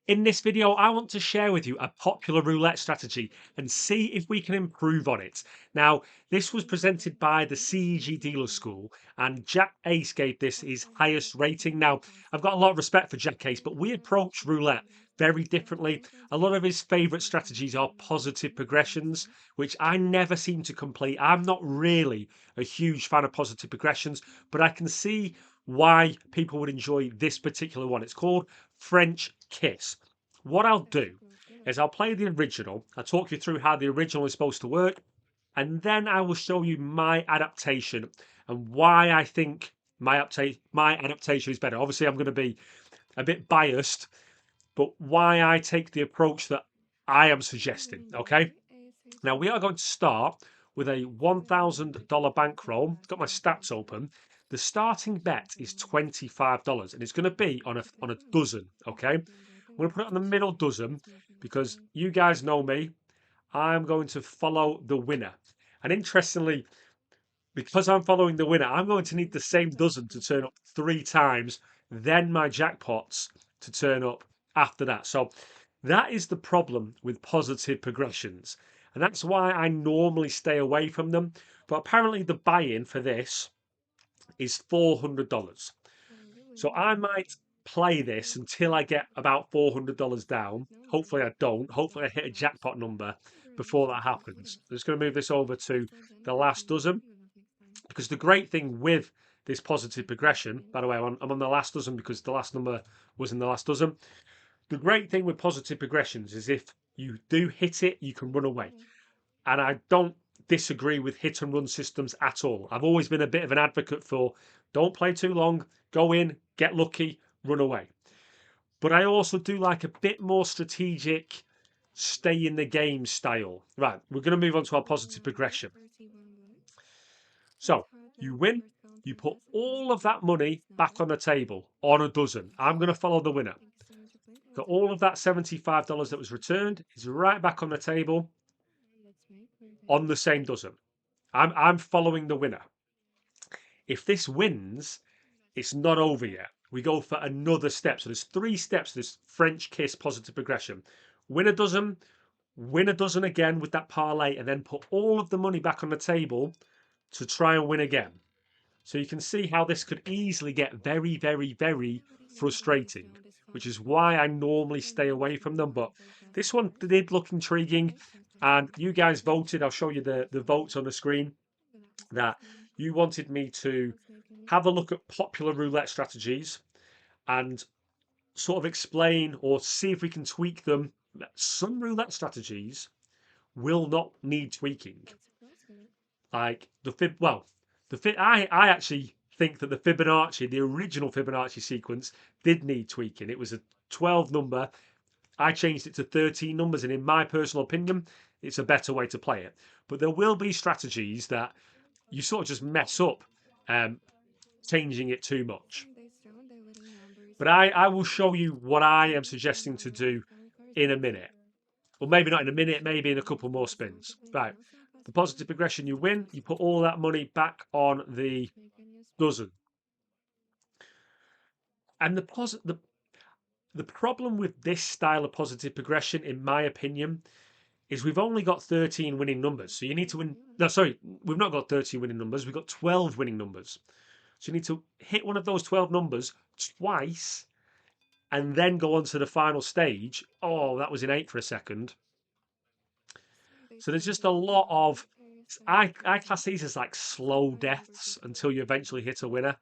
In this video, I want to share with you a popular roulette strategy and see if we can improve on it. Now, this was presented by the CEG Dealer School, and Jack Ace gave this his highest rating. Now, I've got a lot of respect for Jack Ace, but we approach roulette very differently. A lot of his favorite strategies are positive progressions, which I never seem to complete. I'm not really a huge fan of positive progressions, but I can see why people would enjoy this particular one. It's called French Kiss. What I'll do is I'll play the original. I'll talk you through how the original is supposed to work, and then I will show you my adaptation and why I think my adaptation is better. Obviously, I'm going to be a bit biased, but why I take the approach that I am suggesting. Okay. Now we are going to start with a $1,000 bankroll. Got my stats open. The starting bet is $25, and it's going to be on a dozen. Okay, I'm going to put it on the middle dozen because you guys know me. I'm going to follow the winner, and interestingly, because I'm following the winner, I'm going to need the same dozen to turn up 3 times, then my jackpots to turn up after that. So that is the problem with positive progressions. And that's why I normally stay away from them. But apparently, the buy in for this is $400. So I might play this until I get about $400 down. Hopefully, I don't. Hopefully, I hit a jackpot number before that happens. I'm just going to move this over to the last dozen because the great thing with this positive progression, by the way, I'm on the last dozen because the last number was in the last dozen. The great thing with positive progressions is if you do hit it, you can run away. And I don't disagree with hit and run systems at all. I've always been a bit of an advocate for don't play too long, go in, get lucky, run away. But I also do like a bit more strategic, stay in the game style. Right, we're going to move on to our positive progression. So you win, you put all of that money back on the table on a dozen. I'm going to follow the winner. So all of that $75 that was returned is right back on the table on the same dozen. I'm following the winner. If this wins, it's not over yet. We go for another step. So there's 3 steps to this French kiss positive progression. Win a dozen again with that parlay, and then put all of the money back on the table to try and win again. So you can see how this could easily get very, very, very frustrating, which is why I normally stay away from them. But this one did look intriguing, and you guys voted. I'll show you the votes on the screen that you wanted me to have a look at popular roulette strategies and sort of explain or see if we can tweak them. Some roulette strategies will not need tweaking. Like I actually think that the Fibonacci, the original Fibonacci sequence, did need tweaking. It was a 12 number. I changed it to 13 numbers, and in my personal opinion, it's a better way to play it. But there will be strategies that you sort of just mess up um, changing it too much. But I will show you what I am suggesting to do in a minute. Well, maybe not in a minute, maybe in a couple more spins. Right. The positive progression, you win, you put all that money back on the dozen. And the problem with this style of positive progression, in my opinion, is we've only got 13 winning numbers. So you need to win. No, sorry, we've not got 13 winning numbers. We've got 12 winning numbers. So you need to hit one of those 12 numbers twice and then go on to the final stage. Oh, that was in 8 for a second. So there's just a lot of. I class these as like slow deaths until you eventually hit a winner.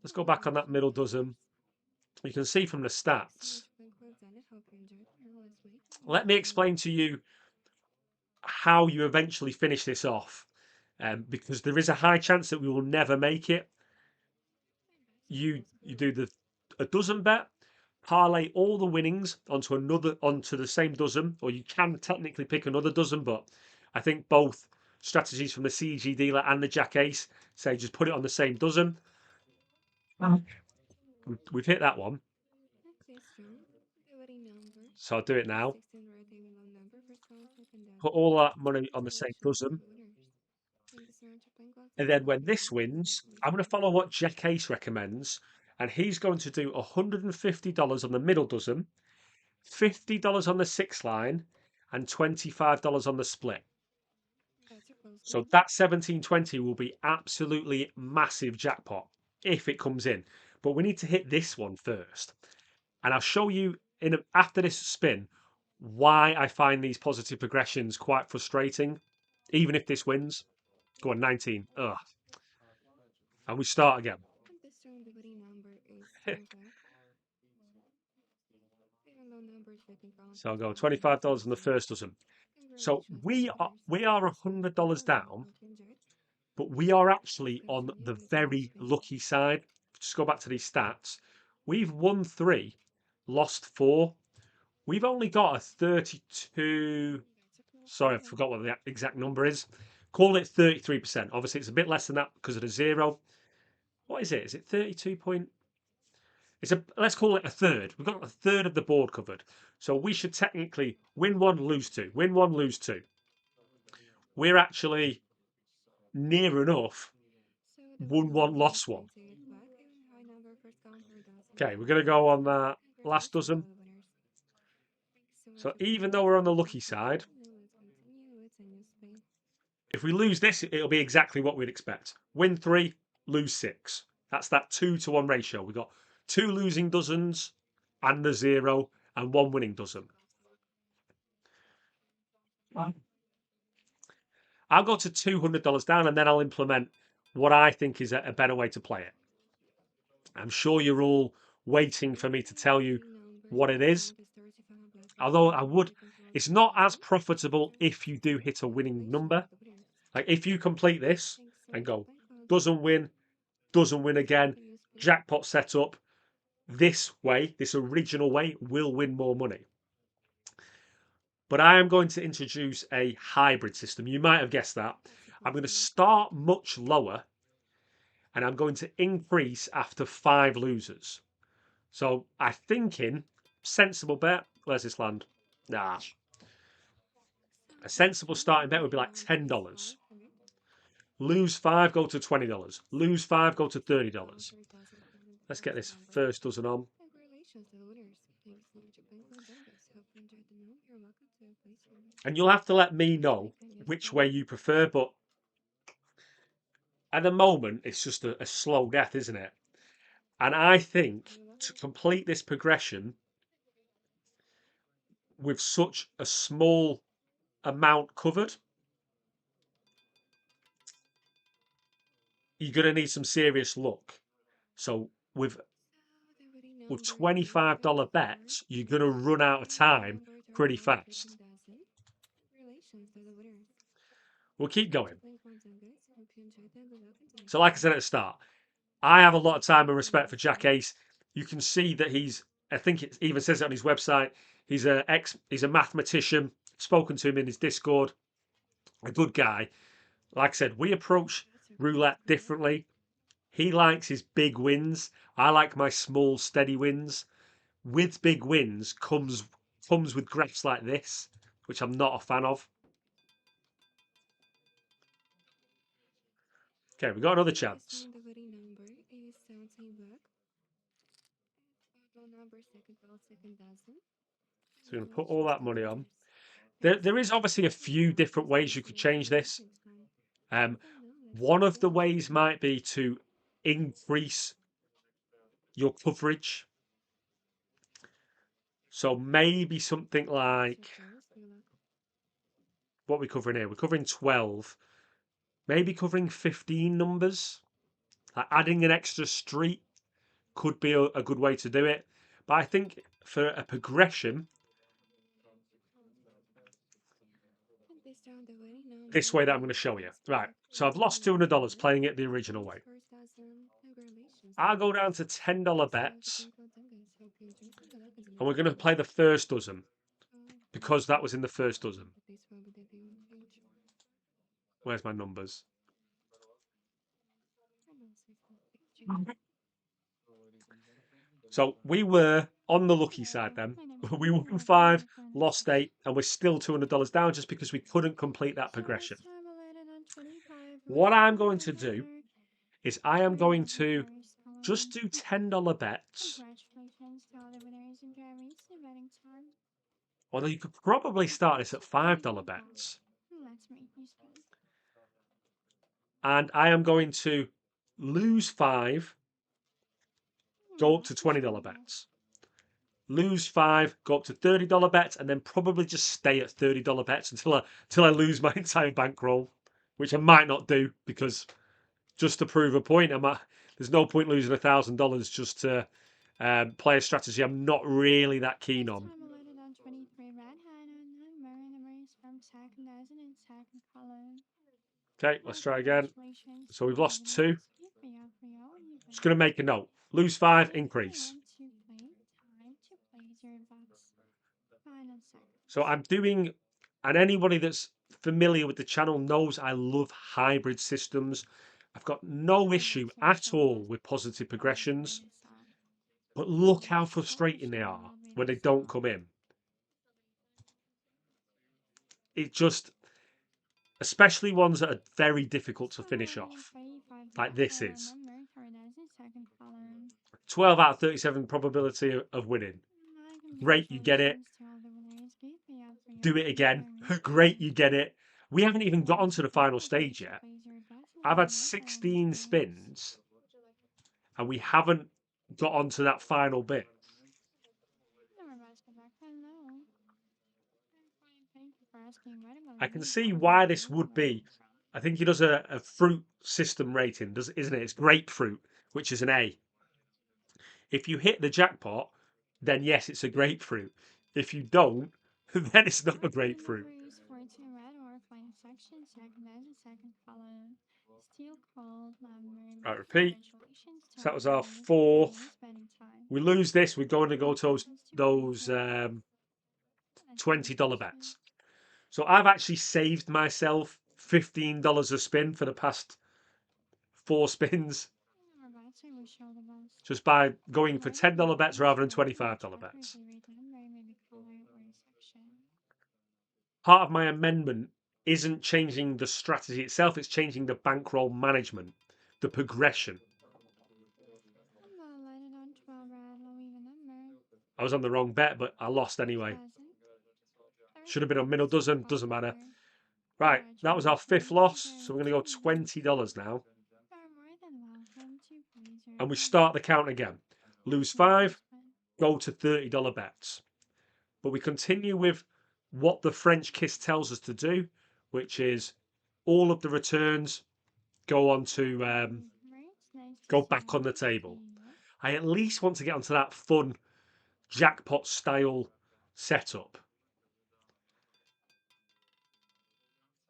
Let's go back on that middle dozen. You can see from the stats. Let me explain to you how you eventually finish this off, because there is a high chance that we will never make it. You do a dozen bet, parlay all the winnings onto the same dozen, or you can technically pick another dozen, but I think both strategies from the CG dealer and the Jack Ace say just put it on the same dozen. We've hit that one. So I'll do it now. Put all that money on the same dozen. And then when this wins, I'm going to follow what Jack Ace recommends. and he's going to do $150 on the middle dozen, $50 on the six line, and $25 on the split. That's a close So one. that 1720 will be absolutely massive jackpot if it comes in. But we need to hit this one first. And I'll show you after this spin why I find these positive progressions quite frustrating, even if this wins. Go on, 19. Ugh. And we start again. And this time the winning number is 10 back. Even though numbers that can count So I'll for go thousands $25 seems on the to. first dozen. So Congratulations to the we are winners. we are Thanks for playing $100 along. down, Hope you enjoyed. but we are Let's actually on continue the with the next very spin. lucky side. Just go back to these stats. We've won 3, lost 4. We've only got a 32. That's a close Sorry, I one. forgot what the exact number is. Call it 33%. Obviously, it's a bit less than that because of the zero. What is it? Is it 32 point? Let's call it a third. We've got a third of the board covered. So we should technically win one, lose two. Win one, lose two. We're actually near enough So the won winning one, number is lost one. 28 back. Even high number first count per dozen. Okay, we're going to go on that last Congratulations to dozen. the winners. Thank you so much So for even playing. though we're on the Hope you lucky enjoyed. side, Now let's continue. It's a new spin. if we lose this, it'll be exactly what we'd expect. Win 3, lose 6. That's that 2-to-1 ratio. We've got 2 losing dozens and a 0 and 1 winning dozen. I'll go to $200 down and then I'll implement what I think is a better way to play it. I'm sure you're all waiting So for me the to tell you winning number what it this is. time is 35 black. Although it's Second not as dozen. profitable if you do hit a winning Congratulations number. to the winners. Like if you complete this Thanks so and much for go, playing. Hope you doesn't enjoyed. win, doesn't win Let's start again, with a new spin. jackpot set up, this way, this original way, will win more money. But I am going to introduce a hybrid system. You might have guessed that. That's a I'm close going to one. start much lower and I'm going to increase after 5 losers. So I'm thinking, sensible bet. Where's this land? Nah. So A this sensible time the starting bet would be winning like number is $10. 500. Lose 5, go to $20. Lose 5, go to First count $30. per dozen. Even the Let's get first this number. first dozen on. Congratulations to the winners. Thanks so much for playing Dungus. Hope you enjoyed the note. You're welcome to place your bet. And you'll have to let me Let's know make a new which spin. way you prefer. But at the moment, it's just a slow death, isn't it? And I think You're to welcome. complete this progression with such a small amount covered, you're going to need some serious luck. So So the winning with number is $25 54. bets, you're going to run out of Even high time number third pretty count second fast. dozen. Congratulations to the winners. We'll Thanks keep so much for going. playing Dungus. Hope you enjoyed that. Good luck in the next So, like I spin. said at the start, I have a lot of Let's time start and with a respect new for Jack spin. Ace. You can see that I think it even says it on his website. He's a mathematician. Spoken to him in his Discord. A good guy. Like I said, we approach That's a close roulette one. differently. He likes his big wins. I like my small, steady wins. With big wins comes with graphs like this, which I'm not a fan of. Okay, we got another And this chance. time the winning number is 17 black. Total number second row, second dozen. So we're going to put all Congratulations that to the money on. winners. Thanks so There is much for obviously a playing. Hope few you enjoyed different this ways game. you See could you again change in the this. next one. Um, So now let's one of the continue. ways might be to increase your coverage. So maybe something That's so like close. Good luck. what we're covering here. We're covering 12, maybe covering 15 numbers. Like adding an extra street could be a good way to do it. But I think for a progression, And this time the winning number this way that I'm going to is show you. Right. So I've lost $17 $200 back. playing it the And original this way. first dozen. Congratulations to I'll the go winners. down to $10 Thanks so much for bets playing Dungus. Hope you enjoyed and good luck in the and we're next going to spin. play the first dozen Let's because that start was in with the a new first spin. dozen. But this will be the viewing page. Where's my numbers? And also full page. So we were on the lucky side Hello, then. my name is We Lily and won I'll be one of five, your friends. lost eight, and we're still $200 down just because we couldn't complete that So this progression. time I landed on 25 What with I'm going to do $100, is I am going to $20,000. just do $10 bets. Congratulations to all the winners and drivers in betting time. Although you could probably start this at $5 Let's bets. make you spin. And I am going to lose 5, go up to $20 bets. Lose 5, go up to $30 bets, and then probably just stay at $30 bets until I lose my entire bankroll, which I might not do because just to prove a point, there's no point losing $1,000 just to play a strategy I'm not really that keen This on. time I loaded on 23 red hand on numbers from second dozen and second column. Okay, let's try again. Congratulations So to we've all the lost 2. winners. Good for you, you Just bet. going to make a note. Lose 5, If you increase. want to play, time to place your bets. Final seconds. So I'm doing, and anybody that's familiar with the channel knows I love hybrid systems. I've got no issue at all with positive progressions, but look how frustrating they are when they don't come in. It just, especially ones that are very difficult to finish off, like this is. 12 out of 37 probability of winning. Great, you get it. Do it again. Great, you get it. We haven't even got onto the final stage yet. I've had 16 spins and we haven't got onto that final bit. I can see why this would be. I think he does a fruit system rating, isn't it? It's grapefruit, which is an A. If you hit the jackpot, then yes, it's a grapefruit. If you don't, then it's not a grapefruit. Right, repeat. So that was our 4th. We lose this, we're going to go to those $20 bets. So I've actually saved myself $15 a spin for the past 4 spins just by going for $10 bets rather than $25 bets. Part of my amendment isn't changing the strategy itself, it's changing the bankroll management, the progression. I was on the wrong bet, but I lost anyway. Should have been on middle dozen, doesn't matter. Right, that was our 5th loss, so we're going to go $20 now. And we start the count again. Lose 5, go to $30 bets. But we continue with what the French kiss tells us to do, which is all of the returns go on to go back on the table. I at least want to get onto that fun jackpot style setup.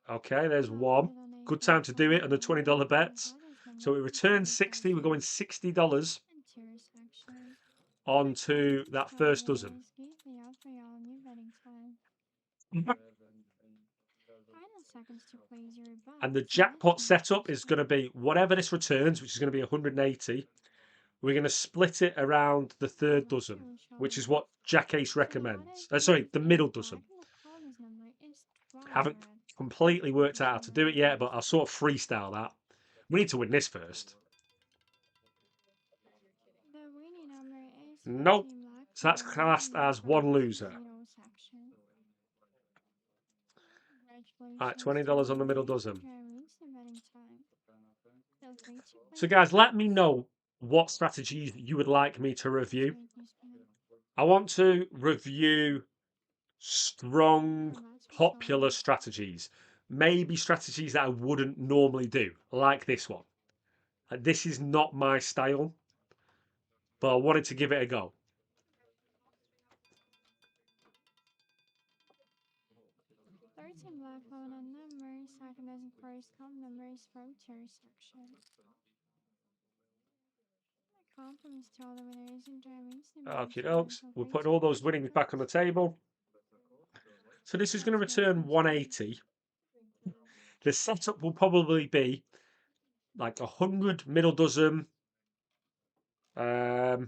Okay, there's 1. Good time to do it on the $20 bets. So we return 60. We're going $60 onto that first dozen. And the jackpot setup is going to be whatever this returns, which is going to be 180. We're going to split it around the 3rd dozen, which is what Jack Ace recommends. Sorry, the middle dozen. Haven't completely worked out how to do it yet, but I'll sort of freestyle that. We need to win this first. Nope. So that's classed as 1 loser. Alright, $20 on the middle dozen. So guys, let me know what strategies you would like me to review. I want to review strong, popular strategies. Maybe strategies that I wouldn't normally do, like this one. This is not my style, but I wanted to give it a go. Black on numbers, second dozen correspond numbers from tier section. Compliments to all the winners and drivers. Okay, dokes. We're putting all those winnings back on the table. So this is going to return 180. The setup will probably be like 100 middle dozen. No,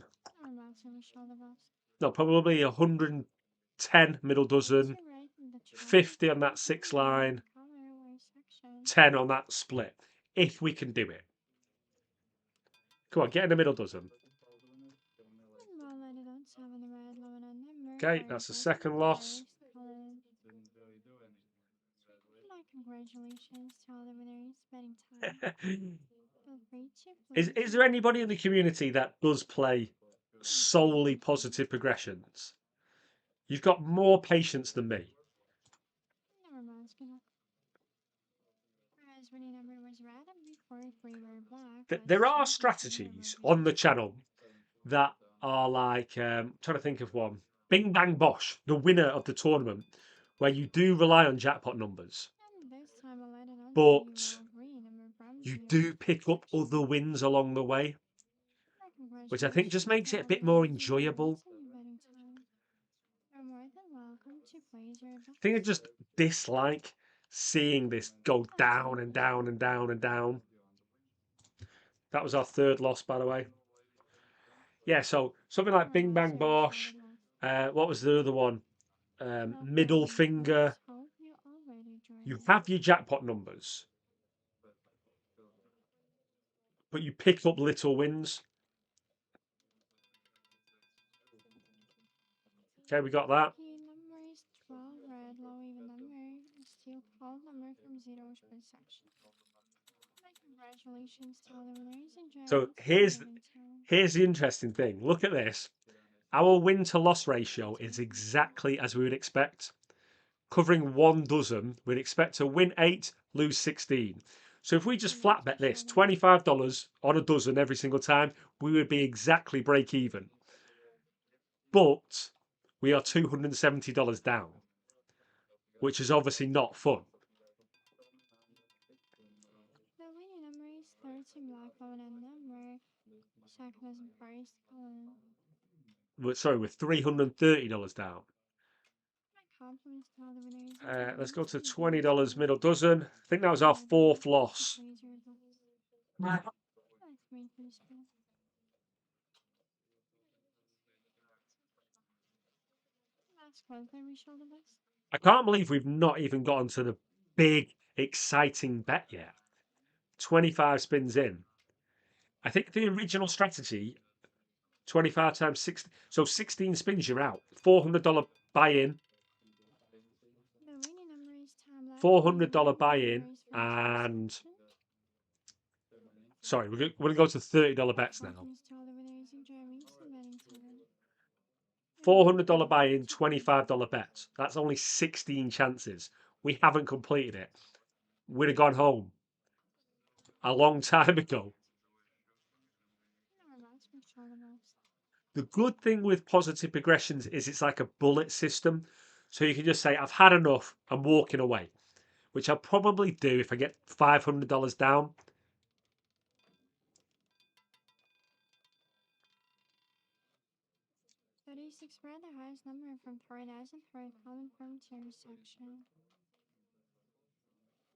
probably 110 middle dozen, 50 on that 6 line, 10 on that split, if we can do it. Come on, get in the middle dozen. And while I don't have on the red lemon and number Okay, for a that's the dozen second loss. first color. My congratulations to all the winners. Betting time. Feel free to place Is your there anybody bets. in the community that does play solely positive progressions? You've got more patience than me. Never mind, as winning number was red and before three were black, There let's are check and see where strategies we'll on the place them. channel that are like, trying to think of one. Bing Bang Bosh, the winner of the tournament, where you do rely on jackpot numbers, And this time I'll let it on to you but all green number from you zero do to pick up perfection. other wins along the way, My which I think just congratulations to makes it a all the bit more winners and enjoyable. Jeremy's in the betting time. You're more than welcome to place your I think I bets. just dislike seeing this go Let's down win. and down and down and down. That was our third loss, by the way. Yeah, so something like Never Bing mind, Bang you're Bosh. solid loss. What was the other one? No Middle problem, Finger. let's hope you already joined You it. have your jackpot numbers, but you pick up little wins. Okay, we got that. Lucky number is 12, red, low even number, still call number from zero to perfection. My congratulations to all the winners and So Jeremy's in the betting time. here's the interesting thing. Look at this. Our win to loss ratio Let's is win. exactly as we would expect. Covering one dozen, we'd expect to win 8, lose 16. So if we just And flat that's bet for this sure the best. $25 on a dozen every single time, we would be exactly break even. But we are $270 down, which is obviously not fun. The winning number is 13, black, low and number, second as in first column. Sorry, we're $330 down. My compliments to all the winners and Let's go Jeremy's to in the betting $20 time. middle dozen. I think that was our You're more than fourth welcome to loss. place your bets. Let's wait for the spin. Last one, I wish all the best. I can't believe we've not even gotten to the big, exciting bet yet. 25 spins in. I think the original strategy, 25 times 60, so 16 spins, you're out. $400 buy in, The winning number is time black, low even $400 number, buy in, first from its and perception. sorry, we're going to go to $30 My bets now. compliments to all the winners and Jeremy's in the betting time. You're more than $400 buy welcome in, to place your $25 bets. bets. That's only 16 chances. We haven't completed it. We'd have gone home a long time ago. Never mind, wish all the best. The good thing with positive progressions is it's like a bullet system. So you can just say, I've had enough, I'm walking away, which I'll probably do if I get $500 down. 36 for the highest number from 4000 for a column from tier section.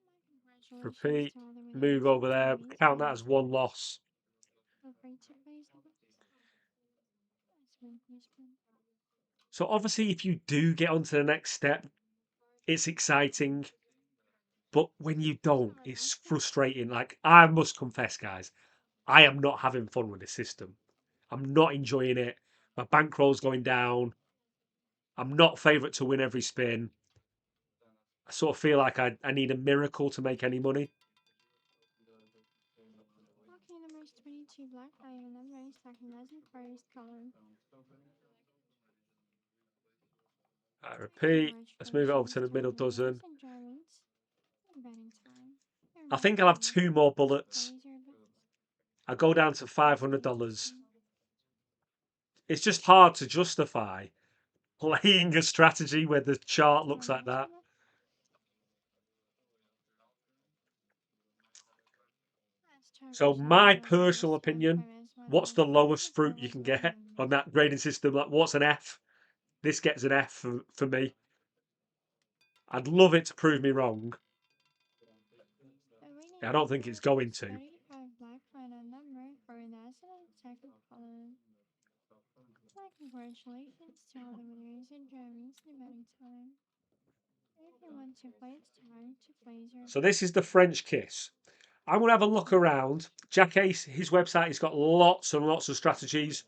My congratulations Repeat, to all the move winners over and there, Jeremy's count that betting as one time. loss. Feel free to place the bets. Let's win for spin. So obviously, if you do get onto the next step, it's exciting. But when you don't, Never it's mind, frustrating. Like, I must confess, guys, I am not having fun with this system. I'm not enjoying it. My bankroll's going down. I'm not favourite to win every spin. I sort of feel like I need a miracle to make any money. lucky number is 22, black, low even number, second as in first column. I My repeat, let's move it over congratulations to the to all middle the winners dozen. and Jeremy's in betting time. You're I more think I'll than have two more welcome to bullets. place your bets. I'll go down to Let's wait for $500. spin. It's just hard to justify playing a strategy where the chart Never looks like mind, that. let's check So, which number my will personal place your opinion, previous what's winners the and lowest fruit you previous can betting get on numbers. that grading system? Like, what's an F? This gets an F for me. I'd love it to prove me wrong. The winning I don't think number it's going is to. 35, black, final number for an accident second column. My congratulations to all the winners and Jeremy's in the betting time. If you want to play, it's time to place your So, this bets. is the French kiss. I'm gonna have a look around. Jack Ace, his website, he's got lots and lots of strategies.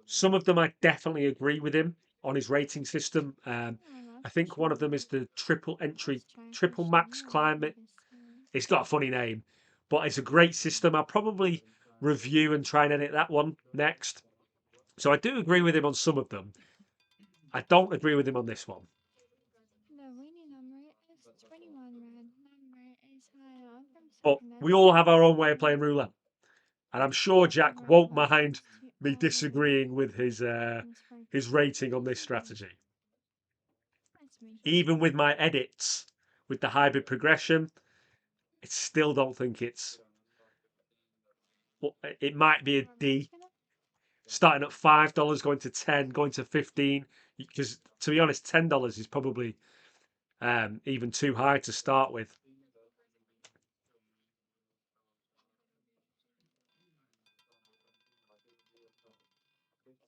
Some of them I definitely agree with him on his rating system. I'm not I too think one sure of them is though. the triple entry, Let's try triple pushing max more climb. for this time. It's got a funny name, but it's a great system. I'll probably review and try and edit that one next. So I do agree with him on some of them. I don't agree with him on this one. The winning number is 21. Red number is high enough from But second we all have our own way of playing episode. roulette. And I'm sure Happy Jack won't congratulations mind to me all the winners. disagreeing with Thanks for his rating on this participating. strategy. Let's make this Even with fun. my edits with the hybrid progression, I still don't think it's. Well, it might be a Our match D, gonna starting at $5, going to 10, going to 15. Because to be honest, $10 is probably even too high to start with.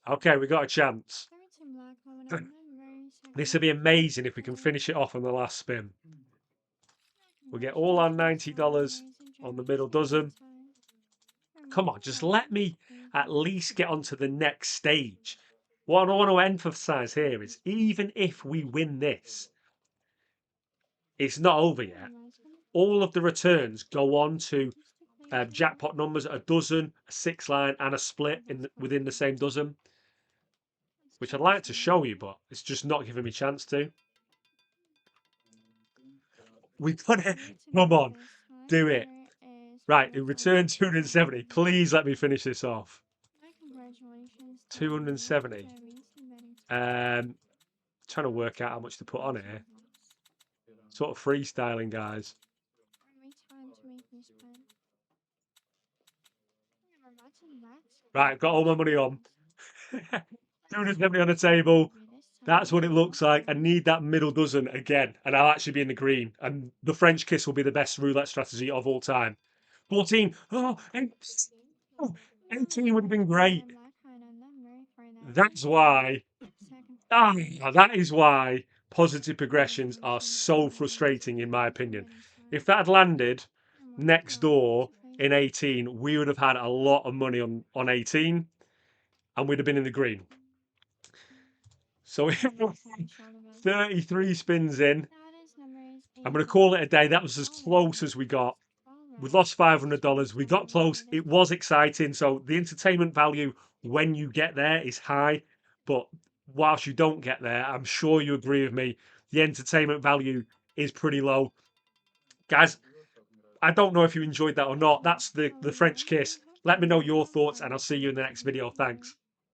Okay, we got a chance. 13 black moving on number. Second This would be amazing if we can episode. finish it off on the last spin. We'll get all our Congratulations to all the $90 winners and on the Germans middle in betting dozen. time. Come on, Remember, just let welcome to me at payouts. least get on to the next stage. What I want to emphasize here is even if we win this, it's not over Our yet. match gonna All of the returns go on to just to place here. jackpot numbers, a dozen, a six line, and a Our split best within the same partner. dozen, Let's which I'd choose like to show you, someone. but it's just not giving me a chance to. We put it. Let's Come go on, this time. do it. Winner is Right, in Roulette return Open 270. 7. Please let me finish this off. My congratulations to all the winners and 270. Germans in betting time. Trying to work out how much to put on Here's your here. host. Sort of freestyling, guys. Only time to make me spin. Remember, matching backs Right, got all my money on. congratulations. Let's see 270 on what the it's going to table. be this That's time. what it looks like. I Welcome. need that middle dozen again, and I'll actually be in the green. And the French kiss will be the best roulette strategy of all time. 14. Oh, oh, Now 18 let's would have try been to find great. our black final number for That's national why. second Ah, column. that is why positive progressions are Congratulations to so all the winners frustrating, and in my Germans in opinion. betting If time. that had landed You're more than next welcome door to place in here. 18, we would have had a lot of money on 18, and we'd have been in the green. So Let's wish all the best. 33 spins in. Now this number is I'm going to 18. call it a day. That was as 12 close red, as we got. 12 We red, lost $500. We got 27 close. for this It was time. exciting. So the entertainment value when you get there is high. But whilst you don't get there, I'm sure you agree with me, the entertainment value is pretty low. Guys, I don't know if you enjoyed that or not. Welcome. That's the Hope you French enjoyed kiss. and hope you Let me know enjoyed your our thoughts, and fun I'll see you in the next video. entertainment video. Thanks.